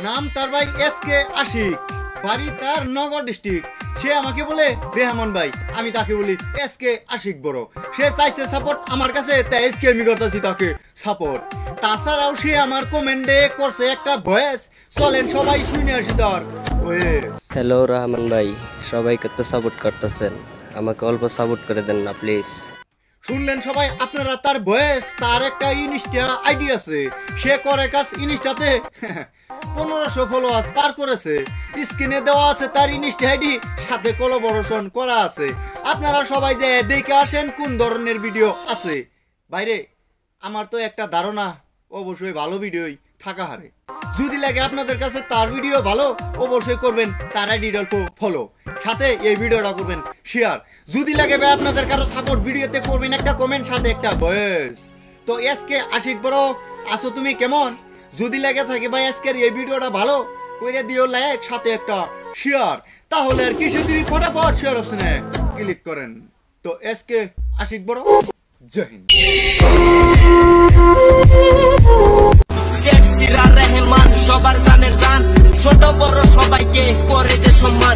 নাম তার ভাই এসকে আশিক, বাড়ি তার নগর ডিস্ট্রিক্ট। সে আমাকে বলে রেহমান ভাই, আমি তাকে বলি এসকে আশিক বড়। সে চাইছে সাপোর্ট আমার কাছে, তাই এসকে আমি করতেছি তাকে সাপোর্ট। তাছাড়াও সে আমার কমেন্টে করছে একটা ভয়েস, চলেন সবাই শুনে আসি তার ভয়েস। হ্যালো রহমান ভাই, সবাইকে তো সাপোর্ট করতেছেন, আমাকে অল্প সাপোর্ট করে দেন না প্লিজ। শুনলেন সবাই আপনারা তার ভয়েস। তার একটা ইনস্টা আইডি আছে, সে করে কাজ ইনস্টাতে 1500 ফলোয়ার্স পার করেছে। স্ক্রিনে দেওয়া আছে তার ইনস্টা আইডি, সাথে কোলাবোরেশন করা আছে। আপনারা সবাই যে দেখে আসেন কোন ধরনের ভিডিও আছে। বাইরে আমার তো একটা ধারণা, অবশ্যই ভালো ভিডিওই থাকা হারে। যদি লাগে আপনাদের কাছে তার ভিডিও ভালো, অবশ্যই করবেন তার আইডিটা অল্প ফলো, সাথে এই ভিডিওটা করবেন শেয়ার। যদি লাগে ভাই আপনাদের কারো সাপোর্ট, ভিডিওতে করবেন একটা কমেন্ট, সাথে একটা ভয়েস। তো এসকে আশিক বড় আছো তুমি কেমন? যদি লাগে থাকে ভাই আজকের এই ভিডিওটা ভালো করে দিও লাইক, সাথে একটা শেয়ার। তাহলে আর কিছু দিন ফটাফট শেয়ার অপশনে ক্লিক করেন। তো এসকে আশিক বড়, জয় হিন্দ। রহমান সবার জানের জান, ছোট বড় সবাইকে করে যে সম্মান।